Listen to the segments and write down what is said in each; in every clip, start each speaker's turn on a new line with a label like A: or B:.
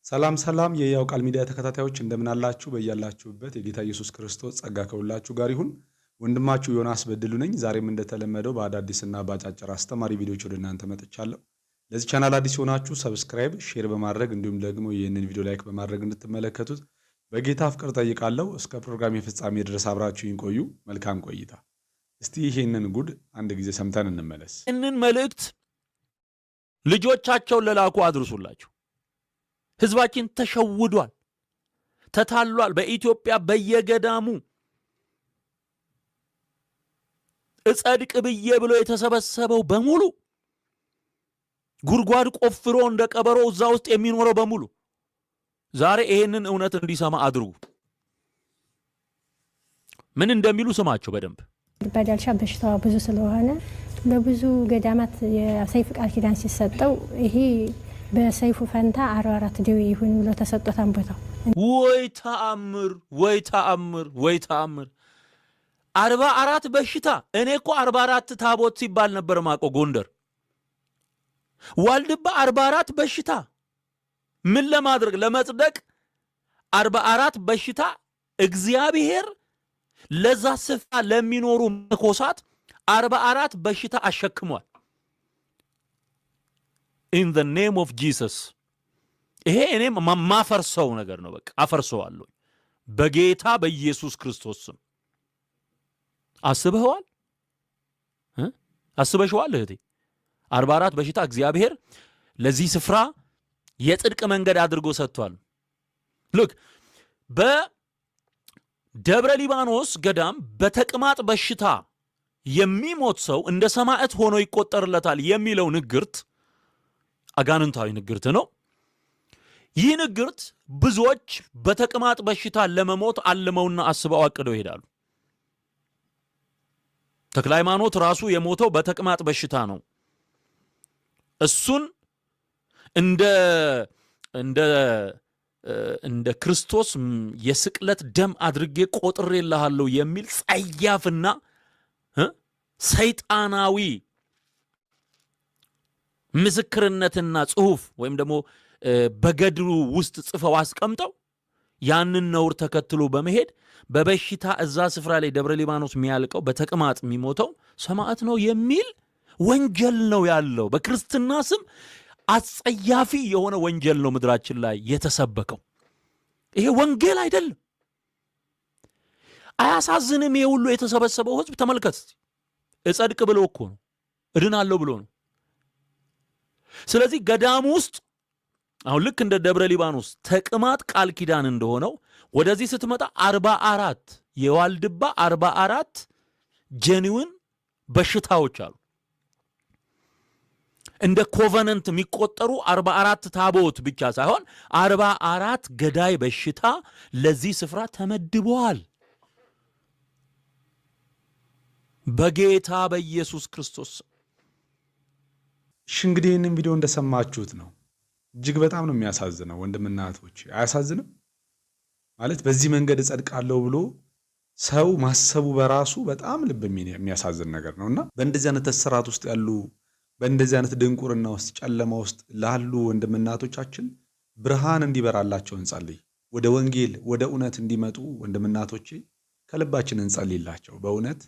A: ሰላም ሰላም የያው ቃል ሚዲያ ተከታታዮች እንደምን አላችሁ? በእያላችሁበት የጌታ ኢየሱስ ክርስቶስ ጸጋ ከሁላችሁ ጋር ይሁን። ወንድማችሁ ዮናስ በድሉ ነኝ። ዛሬም እንደተለመደው በአዳዲስና በአጫጭር አስተማሪ ቪዲዮዎች ወደ እናንተ መጥቻለሁ። ለዚህ ቻናል አዲስ ሆናችሁ ሰብስክራይብ፣ ሼር በማድረግ እንዲሁም ደግሞ ይህንን ቪዲዮ ላይክ በማድረግ እንድትመለከቱት በጌታ ፍቅር ጠይቃለሁ። እስከ ፕሮግራም ፍጻሜ ድረስ አብራችሁኝ ቆዩ። መልካም ቆይታ። እስቲ ይሄንን ጉድ አንድ ጊዜ ሰምተን እንመለስ።
B: ይህንን መልእክት ልጆቻቸውን ለላኩ አድርሱላችሁ። ህዝባችን ተሸውዷል፣ ተታሏል። በኢትዮጵያ በየገዳሙ እጸድቅ ብዬ ብሎ የተሰበሰበው በሙሉ ጉድጓድ ቆፍሮ እንደ ቀበሮ እዛ ውስጥ የሚኖረው በሙሉ ዛሬ ይሄንን እውነት እንዲሰማ አድርጉ። ምን እንደሚሉ ስማቸው በደንብ።
C: በዳልሻ በሽታዋ ብዙ ስለሆነ ለብዙ ገዳማት የሰይፍ ቃል ኪዳን ሲሰጠው ይሄ በሰይፉ ፈንታ 44 ደዌ ይሁን ብሎ ተሰጥቶታን ቦታው።
B: ወይ ተአምር፣ ወይ ተአምር፣ ወይ ተአምር! 44 በሽታ። እኔ እኮ 44 ታቦት ሲባል ነበር ማቆ ጎንደር ዋልድባ 44 በሽታ ምን ለማድረግ ለመጽደቅ 44 በሽታ እግዚአብሔር ለዛ ስፍራ ለሚኖሩ መኮሳት 44 በሽታ አሸክሟል። in the name of Jesus ይሄ እኔም ማፈርሰው ነገር ነው። በቃ አፈርሰዋለሁ በጌታ በኢየሱስ ክርስቶስ ስም። አስበዋል አስበሽዋል እህቴ? 44 በሽታ እግዚአብሔር ለዚህ ስፍራ የጽድቅ መንገድ አድርጎ ሰጥቷል። look በደብረ ሊባኖስ ገዳም በተቅማጥ በሽታ የሚሞት ሰው እንደ ሰማዕት ሆኖ ይቆጠርለታል የሚለው ንግርት አጋንንታዊ ንግርት ነው። ይህ ንግርት ብዙዎች በተቅማጥ በሽታ ለመሞት አልመውና አስበው አቅደው ይሄዳሉ። ተክለ ሃይማኖት ራሱ የሞተው በተቅማጥ በሽታ ነው። እሱን እንደ ክርስቶስ የስቅለት ደም አድርጌ ቆጥሬልሃለሁ የሚል ጸያፍና ሰይጣናዊ ምስክርነትና ጽሑፍ ወይም ደግሞ በገድሉ ውስጥ ጽፈው አስቀምጠው ያንን ነውር ተከትሎ በመሄድ በበሽታ እዛ ስፍራ ላይ ደብረ ሊባኖስ የሚያልቀው በተቅማጥ የሚሞተው ሰማዕት ነው የሚል ወንጀል ነው ያለው። በክርስትና ስም አጸያፊ የሆነ ወንጀል ነው ምድራችን ላይ የተሰበከው። ይሄ ወንጌል አይደለም። አያሳዝንም? ይሄ ሁሉ የተሰበሰበው ህዝብ ተመልከት። እጸድቅ ብሎ እኮ ነው፣ እድናለሁ ብሎ ነው። ስለዚህ ገዳም ውስጥ አሁን ልክ እንደ ደብረ ሊባኖስ ተቅማጥ ቃል ኪዳን እንደሆነው ወደዚህ ስትመጣ 44 የዋልድባ 44 ጄኒውን በሽታዎች አሉ። እንደ ኮቨነንት የሚቆጠሩ 44 ታቦት ብቻ ሳይሆን 44 ገዳይ በሽታ ለዚህ ስፍራ ተመድበዋል። በጌታ በኢየሱስ ክርስቶስ
A: እንግዲህ ይህንን ቪዲዮ እንደሰማችሁት ነው። እጅግ በጣም ነው የሚያሳዝነው። ወንድምና እህቶች አያሳዝንም? ማለት በዚህ መንገድ እጸድቃለሁ ብሎ ሰው ማሰቡ በራሱ በጣም ልብ የሚያሳዝን ነገር ነውና በእንደዚህ አይነት እስራት ውስጥ ያሉ በእንደዚህ አይነት ድንቁርና ውስጥ ጨለማ ውስጥ ላሉ ወንድምና እህቶቻችን ብርሃን እንዲበራላቸው እንጸልይ። ወደ ወንጌል ወደ እውነት እንዲመጡ ወንድምና እህቶቼ ከልባችን እንጸልይላቸው። በእውነት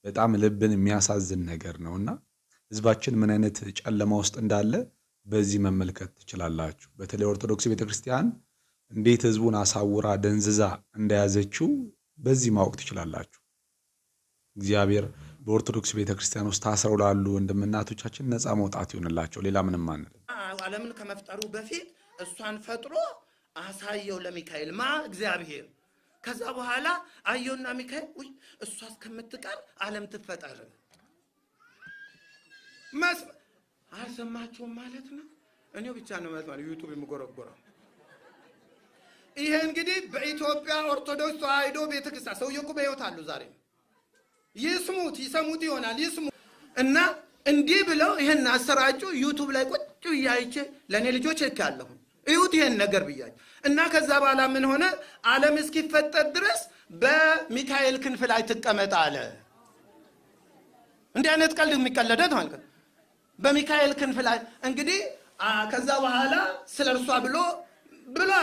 A: በጣም ልብን የሚያሳዝን ነገር ነውና ህዝባችን ምን አይነት ጨለማ ውስጥ እንዳለ በዚህ መመልከት ትችላላችሁ። በተለይ ኦርቶዶክስ ቤተክርስቲያን እንዴት ህዝቡን አሳውራ ደንዝዛ እንደያዘችው በዚህ ማወቅ ትችላላችሁ። እግዚአብሔር በኦርቶዶክስ ቤተክርስቲያን ውስጥ ታስረው ላሉ ወንድምና እህቶቻችን ነፃ መውጣት ይሆንላቸው። ሌላ ምንም አንልም።
D: ዓለምን ከመፍጠሩ በፊት እሷን ፈጥሮ አሳየው ለሚካኤል እግዚአብሔር። ከዛ በኋላ አየውና ሚካኤል እሷ እስከምትቀር ዓለም ትፈጠር አልሰማችሁም ማለት ነው። እኔው ብቻ ነው ማለት ዩቲዩብ የምጎረጎረው። ይሄ እንግዲህ በኢትዮጵያ ኦርቶዶክስ ተዋሕዶ ቤተክርስቲያን ሰውየው እኮ በሕይወት አሉ ዛሬ። ይስሙት ይሰሙት ይሆናል ይስሙ እና እንዲህ ብለው ይሄን አሰራጩ። ዩቲዩብ ላይ ቁጭ ብያይቼ ለኔ ልጆች ልካለሁ እዩት ይሄን ነገር ብያችሁ እና ከዛ በኋላ ምን ሆነ? ዓለም እስኪፈጠር ድረስ በሚካኤል ክንፍ ላይ ትቀመጥ አለ። እንዲህ አይነት ቀልድ የሚቀለደት ማለት ነው። በሚካኤል ክንፍ ላይ እንግዲህ ከዛ በኋላ ስለርሷ ብሎ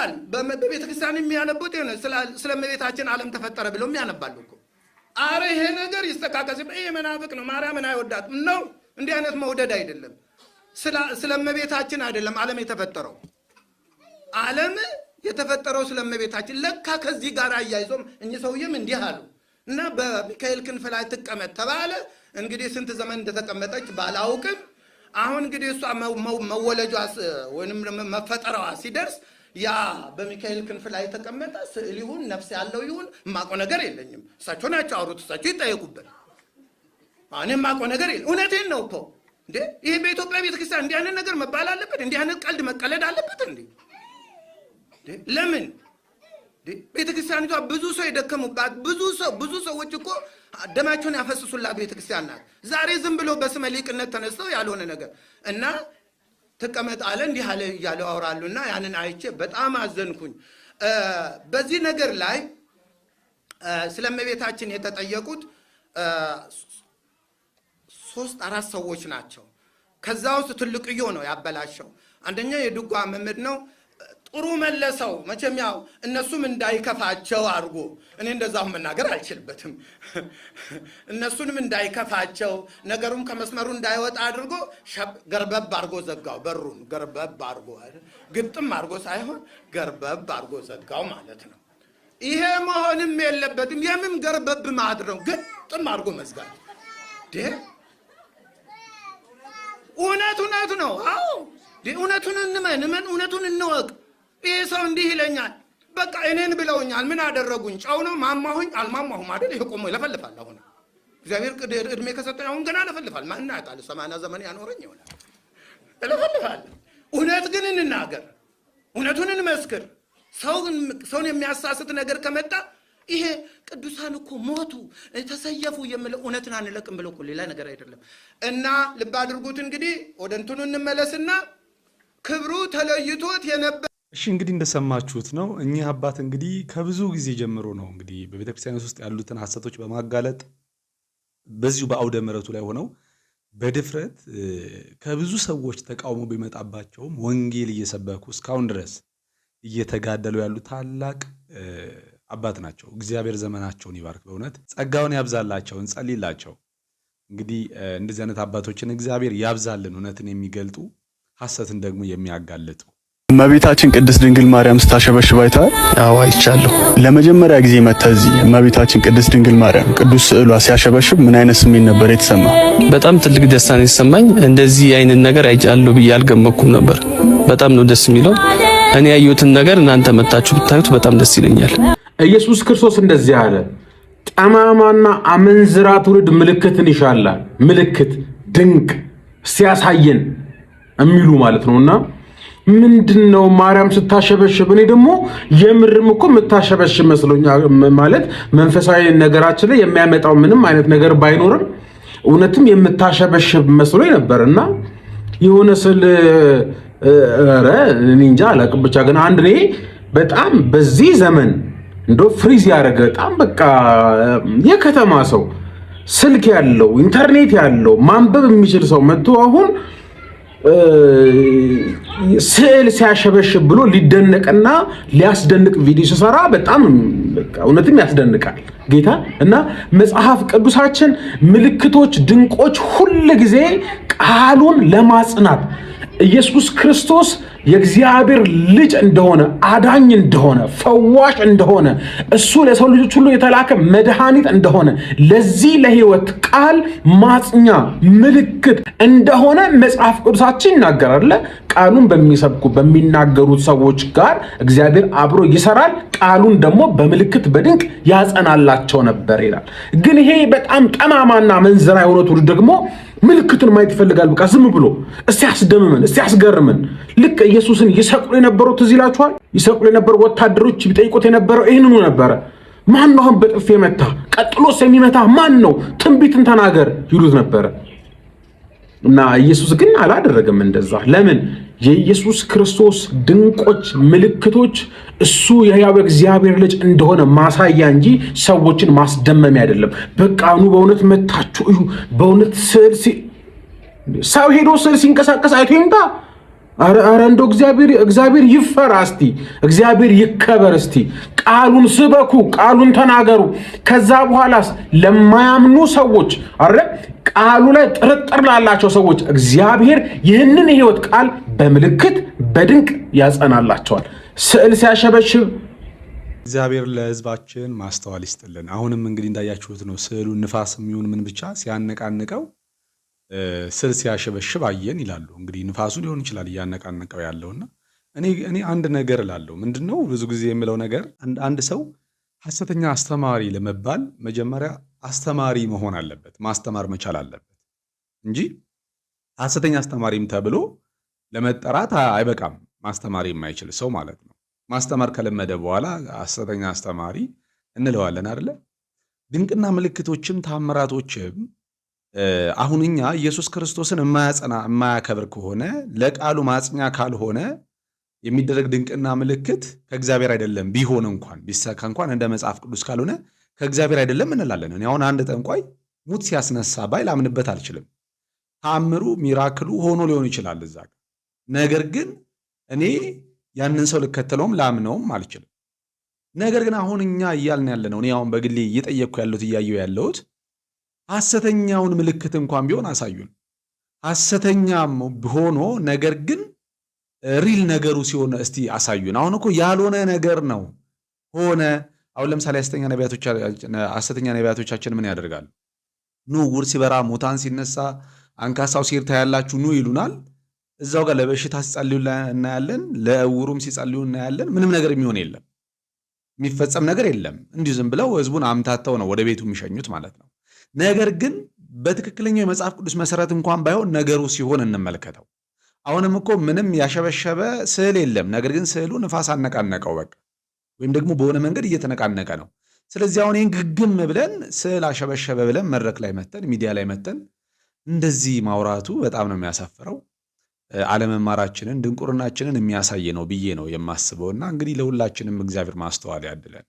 D: ያነባል። በቤተክርስቲያን የሚያነቡት ይሆነ ስለ እመቤታችን ዓለም ተፈጠረ ብለው የሚያነባሉ እኮ። አረ ይሄ ነገር ይስተካከል። ይሄ መናፍቅ ነው። ማርያምን አይወዳትም ነው። እንዲህ አይነት መውደድ አይደለም። ስለ እመቤታችን አይደለም ዓለም የተፈጠረው። ዓለም የተፈጠረው ስለ እመቤታችን። ለካ ከዚህ ጋር አያይዞም እኚህ ሰውዬም እንዲህ አሉ እና በሚካኤል ክንፍ ላይ ትቀመጥ ተባለ። እንግዲህ ስንት ዘመን እንደተቀመጠች ባላውቅም አሁን እንግዲህ እሷ መወለጇ ወይንም መፈጠሯ ሲደርስ ያ በሚካኤል ክንፍ ላይ የተቀመጠ ስዕል ይሁን ነፍስ ያለው ይሁን የማውቀው ነገር የለኝም። እሳቸው ናቸው አውሩት፣ እሳቸው ይጠየቁበት። እኔ የማውቀው ነገር የለም። እውነቴን ነው እኮ እንዴ! ይሄ በኢትዮጵያ ቤተክርስቲያን እንዲህ አይነት ነገር መባል አለበት? እንዲህ አይነት ቀልድ መቀለድ አለበት እንዴ? ለምን ቤተክርስቲያኒቷ ብዙ ሰው የደከሙባት ብዙ ሰዎች እኮ ደማቸውን ያፈስሱላት ቤተክርስቲያን ናት። ዛሬ ዝም ብሎ በስመ ሊቅነት ተነስተው ያልሆነ ነገር እና ተቀመጥ አለ እንዲህ አለ እያሉ አወራሉና ያንን አይቼ በጣም አዘንኩኝ። በዚህ ነገር ላይ ስለ እመቤታችን የተጠየቁት 3-4 ሰዎች ናቸው። ከዛ ውስጥ ትልቅዮ ነው ያበላሸው። አንደኛ የድጓ መምህር ነው። ጥሩ መለሰው። መቼም ያው እነሱም እንዳይከፋቸው አድርጎ እኔ እንደዛው መናገር አልችልበትም። እነሱንም እንዳይከፋቸው ነገሩም ከመስመሩ እንዳይወጣ አድርጎ ገርበብ አድርጎ ዘጋው። በሩን ገርበብ አድርጎ ግጥም አድርጎ ሳይሆን ገርበብ አድርጎ ዘጋው ማለት ነው። ይሄ መሆንም የለበትም። የምን ገርበብ ማድረግ ግጥም አድርጎ መዝጋት? እውነት ነው። አዎ እውነቱን እንመን፣ እውነቱን እንወቅ። ይሄ ሰው እንዲህ ይለኛል፣ በቃ እኔን ብለውኛል፣ ምን አደረጉኝ? ጨው ነው ማማሁኝ? አልማማሁም አይደል? ይሄ ቆሞ ይለፈልፋል። አሁን እግዚአብሔር እድሜ ከሰጠኝ አሁን ገና ይለፈልፋል። ማን ያውቃል? 80 ዘመን ያኖረኝ ይሆናል። ይለፈልፋል። እውነት ግን እንናገር፣ እውነቱን እንመስክር። ሰውን የሚያሳስት ነገር ከመጣ ይሄ ቅዱሳን እኮ ሞቱ ተሰየፉ የሚለው እውነትን አንለቅም ብለው እኮ ሌላ ነገር አይደለም። እና ልብ አድርጉት። እንግዲህ ወደ እንትኑ እንመለስና ክብሩ ተለይቶት የነበረ
A: እሺ እንግዲህ እንደሰማችሁት ነው። እኚህ አባት እንግዲህ ከብዙ ጊዜ ጀምሮ ነው እንግዲህ በቤተክርስቲያን ውስጥ ያሉትን ሐሰቶች በማጋለጥ በዚሁ በአውደ ምሕረቱ ላይ ሆነው በድፍረት ከብዙ ሰዎች ተቃውሞ ቢመጣባቸውም ወንጌል እየሰበኩ እስካሁን ድረስ እየተጋደሉ ያሉ ታላቅ አባት ናቸው። እግዚአብሔር ዘመናቸውን ይባርክ። በእውነት ጸጋውን ያብዛላቸው፣ እንጸልይላቸው። እንግዲህ እንደዚህ አይነት አባቶችን እግዚአብሔር ያብዛልን፣ እውነትን የሚገልጡ ሐሰትን ደግሞ የሚያጋልጡ።
E: እመቤታችን ቅድስት ድንግል ማርያም ስታሸበሽብ አይተሃል?
F: አዎ አይቻለሁ።
E: ለመጀመሪያ ጊዜ መጥተህ እዚህ እመቤታችን ቅድስት ድንግል ማርያም ቅዱስ ስዕሏ ሲያሸበሽብ ምን አይነት ስሜት ነበር የተሰማ?
F: በጣም ትልቅ ደስታ ነው የተሰማኝ። እንደዚህ አይነት ነገር አይቻለሁ ብዬ አልገመኩም ነበር። በጣም ነው ደስ የሚለው። እኔ ያየሁትን ነገር እናንተ መጣችሁ ብታዩት በጣም ደስ ይለኛል።
G: ኢየሱስ ክርስቶስ እንደዚህ አለ፣ ጠማማና አመንዝራ ትውልድ ምልክትን ይሻላል። ምልክት ድንቅ ሲያሳየን የሚሉ ማለት ነውና ምንድነው ማርያም ስታሸበሽብ? እኔ ደግሞ የምርም እኮ የምታሸበሽብ መስሎኛል። ማለት መንፈሳዊ ነገራችን ላይ የሚያመጣው ምንም አይነት ነገር ባይኖርም እውነትም የምታሸበሽብ መስሎኝ ነበርና የሆነ ስል ኧረ እኔ እንጃ አላውቅም። ብቻ ግን አንድ እኔ በጣም በዚህ ዘመን እንደው ፍሪዝ ያደረገ በጣም በቃ የከተማ ሰው ስልክ ያለው ኢንተርኔት ያለው ማንበብ የሚችል ሰው መጥቶ አሁን ስዕል ሲያሸበሽብ ብሎ ሊደነቅና ሊያስደንቅ ቪዲዮ ሲሰራ በጣም በቃ እውነትም ያስደንቃል ጌታ። እና መጽሐፍ ቅዱሳችን ምልክቶች፣ ድንቆች ሁሉ ጊዜ ቃሉን ለማጽናት ኢየሱስ ክርስቶስ የእግዚአብሔር ልጅ እንደሆነ፣ አዳኝ እንደሆነ፣ ፈዋሽ እንደሆነ፣ እሱ ለሰው ልጆች ሁሉ የተላከ መድኃኒት እንደሆነ፣ ለዚህ ለሕይወት ቃል ማጽኛ ምልክት እንደሆነ መጽሐፍ ቅዱሳችን ይናገራል። ቃሉን በሚሰብኩ በሚናገሩት ሰዎች ጋር እግዚአብሔር አብሮ ይሰራል፣ ቃሉን ደግሞ በምልክት በድንቅ ያጸናላቸው ነበር ይላል። ግን ይሄ በጣም ጠማማና መንዘራ የሆነ ትውልድ ደግሞ ምልክቱን ማየት ይፈልጋል። በቃ ዝም ብሎ እስቲ ያስደምመን፣ እስቲ ያስገርመን። ልክ ኢየሱስን ይሰቅሉ የነበረው ትዝ ይላችኋል? ይሰቅሉ የነበሩ ወታደሮች ቢጠይቁት የነበረው ይህንኑ ነበረ። ማን ነው አሁን በጥፊ የመታ? ቀጥሎስ የሚመታ ማን ነው? ትንቢትን ተናገር ይሉት ነበረ። እና ኢየሱስ ግን አላደረገም እንደዛ። ለምን? የኢየሱስ ክርስቶስ ድንቆች ምልክቶች እሱ የሕያው እግዚአብሔር ልጅ እንደሆነ ማሳያ እንጂ ሰዎችን ማስደመሚያ አይደለም። በቃ ኑ በእውነት መታችሁ እዩ። በእውነት ሰው ሄዶ ስዕል ሲንቀሳቀስ አይቶ ይምጣ። አረ እንደው እግዚአብሔር ይፈራ እስቲ፣ እግዚአብሔር ይከበር እስቲ። ቃሉን ስበኩ፣ ቃሉን ተናገሩ። ከዛ በኋላስ ለማያምኑ ሰዎች አረ ቃሉ ላይ ጥርጥር ላላቸው ሰዎች እግዚአብሔር ይህንን የሕይወት ቃል በምልክት በድንቅ ያጸናላቸዋል። ስዕል ሲያሸበሽብ
A: እግዚአብሔር ለሕዝባችን ማስተዋል ይስጥልን። አሁንም እንግዲህ እንዳያችሁት ነው ስዕሉ ንፋስ የሚሆን ምን ብቻ ሲያነቃንቀው ስዕል ሲያሸበሽብ አየን ይላሉ። እንግዲህ ንፋሱ ሊሆን ይችላል እያነቃነቀው ያለውና እኔ አንድ ነገር እላለሁ። ምንድነው ብዙ ጊዜ የምለው ነገር አንድ ሰው ሐሰተኛ አስተማሪ ለመባል መጀመሪያ አስተማሪ መሆን አለበት፣ ማስተማር መቻል አለበት እንጂ ሐሰተኛ አስተማሪም ተብሎ ለመጠራት አይበቃም። ማስተማሪ የማይችል ሰው ማለት ነው። ማስተማር ከለመደ በኋላ ሐሰተኛ አስተማሪ እንለዋለን አይደለ? ድንቅና ምልክቶችም ታምራቶችም አሁን እኛ ኢየሱስ ክርስቶስን የማያከብር ከሆነ ለቃሉ ማጽኛ ካልሆነ የሚደረግ ድንቅና ምልክት ከእግዚአብሔር አይደለም ቢሆን እንኳን ቢሰካ እንኳን እንደ መጽሐፍ ቅዱስ ካልሆነ ከእግዚአብሔር አይደለም እንላለን። እኔ አሁን አንድ ጠንቋይ ሙት ሲያስነሳ ባይ ላምንበት አልችልም። ታምሩ ሚራክሉ ሆኖ ሊሆን ይችላል እዛ ጋር። ነገር ግን እኔ ያንን ሰው ልከተለውም ላምነውም አልችልም። ነገር ግን አሁን እኛ እያልን ያለ ነው። እኔ አሁን በግሌ እየጠየቅኩ ያለሁት እያየሁ ያለሁት ሐሰተኛውን ምልክት እንኳን ቢሆን አሳዩን። ሐሰተኛም ሆኖ ነገር ግን ሪል ነገሩ ሲሆን እስቲ አሳዩን። አሁን እኮ ያልሆነ ነገር ነው ሆነ። አሁን ለምሳሌ ሐሰተኛ ነቢያቶቻችን ምን ያደርጋሉ? ኑ ዕውር ሲበራ፣ ሙታን ሲነሳ፣ አንካሳው ሲርታ ያላችሁ ኑ ይሉናል። እዛው ጋር ለበሽታ ሲጸልዩ እናያለን፣ ለዕውሩም ሲጸልዩ እናያለን። ምንም ነገር የሚሆን የለም፣ የሚፈጸም ነገር የለም። እንዲሁ ዝም ብለው ህዝቡን አምታተው ነው ወደ ቤቱ የሚሸኙት ማለት ነው። ነገር ግን በትክክለኛው የመጽሐፍ ቅዱስ መሰረት እንኳን ባይሆን ነገሩ ሲሆን እንመልከተው። አሁንም እኮ ምንም ያሸበሸበ ስዕል የለም። ነገር ግን ስዕሉ ንፋስ አነቃነቀው በቃ፣ ወይም ደግሞ በሆነ መንገድ እየተነቃነቀ ነው። ስለዚህ አሁን ይህን ግግም ብለን ስዕል አሸበሸበ ብለን መድረክ ላይ መተን ሚዲያ ላይ መተን እንደዚህ ማውራቱ በጣም ነው የሚያሳፍረው። አለመማራችንን ድንቁርናችንን የሚያሳይ ነው ብዬ ነው የማስበውና እንግዲህ ለሁላችንም እግዚአብሔር ማስተዋል ያድለን።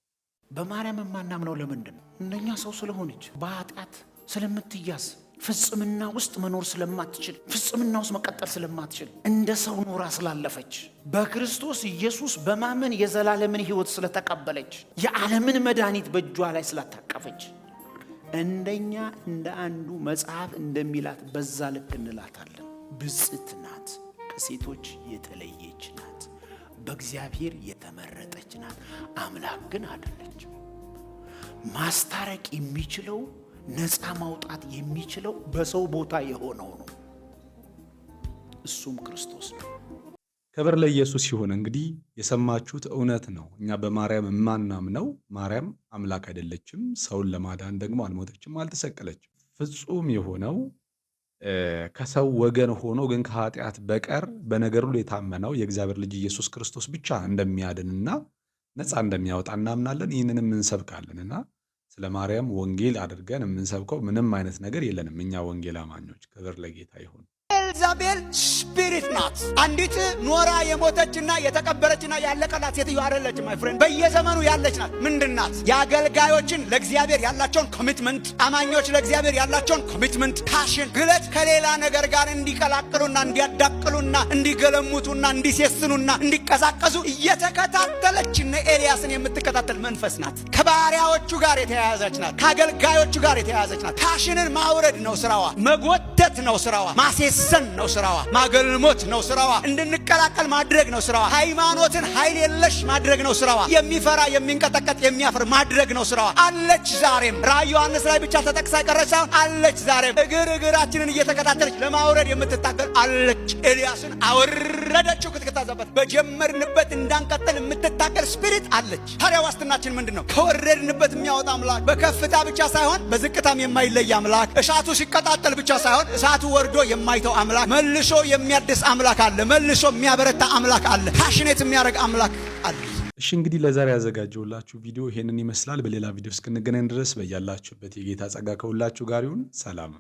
H: በማርያም የማናምነው ለምንድን ነው? እንደኛ ሰው ስለሆነች በኃጢአት ስለምትያዝ ፍጽምና ውስጥ መኖር ስለማትችል ፍጽምና ውስጥ መቀጠል ስለማትችል እንደ ሰው ኖራ ስላለፈች በክርስቶስ ኢየሱስ በማመን የዘላለምን ሕይወት ስለተቀበለች የዓለምን መድኃኒት በእጇ ላይ ስላታቀፈች እንደኛ እንደ አንዱ መጽሐፍ እንደሚላት በዛ ልክ እንላታለን። ብፅዕት ናት፣ ከሴቶች የተለየች ናት፣ በእግዚአብሔር የተመረጠች ናት። አምላክ ግን አይደለችም። ማስታረቅ የሚችለው ነፃ ማውጣት የሚችለው በሰው ቦታ የሆነው ነው፣ እሱም ክርስቶስ ነው።
A: ክብር ለኢየሱስ ይሁን። እንግዲህ የሰማችሁት እውነት ነው። እኛ በማርያም የማናምነው ማርያም አምላክ አይደለችም፣ ሰውን ለማዳን ደግሞ አልሞተችም፣ አልተሰቀለችም። ፍጹም የሆነው ከሰው ወገን ሆኖ ግን ከኃጢአት በቀር በነገር ሁሉ የታመነው የእግዚአብሔር ልጅ ኢየሱስ ክርስቶስ ብቻ እንደሚያድንና ነፃ እንደሚያወጣ እናምናለን። ይህንንም እንሰብካለንና ስለ ማርያም ወንጌል አድርገን የምንሰብከው ምንም አይነት ነገር የለንም እኛ ወንጌል አማኞች። ክብር ለጌታ ይሁን።
H: ኤልዛቤል ስፒሪት ናት። አንዲት ኖራ የሞተችና የተቀበረችና ያለቀላት ሴትዮ አይደለችም። ማይ ፍሬንድ በየዘመኑ ያለች ናት። ምንድናት? የአገልጋዮችን ለእግዚአብሔር ያላቸውን ኮሚትመንት፣ አማኞች ለእግዚአብሔር ያላቸውን ኮሚትመንት፣ ፓሽን፣ ግለት ከሌላ ነገር ጋር እንዲቀላቅሉና እንዲያዳቅሉና እንዲገለሙቱና እንዲሴስኑና እንዲቀሳቀሱ እየተከታተለች እነ ኤልያስን የምትከታተል መንፈስ ናት። ከባሪያዎቹ ጋር የተያያዘች ናት። ከአገልጋዮቹ ጋር የተያያዘች ናት። ፓሽንን ማውረድ ነው ስራዋ። መጎተት ነው ስራዋ። ማሴሰን ነው ስራዋ። ማገልሞት ነው ስራዋ። እንድንቀላቀል ማድረግ ነው ስራዋ። ሃይማኖትን ኃይል የለሽ ማድረግ ነው ስራዋ። የሚፈራ የሚንቀጠቀጥ የሚያፍር ማድረግ ነው ስራዋ። አለች ዛሬም። ራዕየ ዮሐንስ ላይ ብቻ ተጠቅሳ ቀረች ሳይሆን አለች ዛሬም። እግራችንን እየተከታተለች ለማውረድ የምትታገል አለች። ኤልያስን አወረደችው ክትከታዛበት። በጀመርንበት እንዳንቀጥል የምትታገል ስፒሪት አለች። ታዲያ ዋስትናችን ምንድን ነው? ከወረድንበት የሚያወጣ አምላክ፣ በከፍታ ብቻ ሳይሆን በዝቅታም የማይለይ አምላክ፣ እሳቱ ሲቀጣጠል ብቻ ሳይሆን እሳቱ ወርዶ የማይተው አምላክ፣ መልሶ የሚያድስ አምላክ አለ። መልሶ የሚያበረታ አምላክ አለ። ፓሽኔት የሚያደርግ አምላክ አለ።
A: እሺ እንግዲህ ለዛሬ ያዘጋጀሁላችሁ ቪዲዮ ይሄንን ይመስላል። በሌላ ቪዲዮ እስክንገናኝ ድረስ በያላችሁበት የጌታ ጸጋ ከሁላችሁ ጋር ይሁን። ሰላም።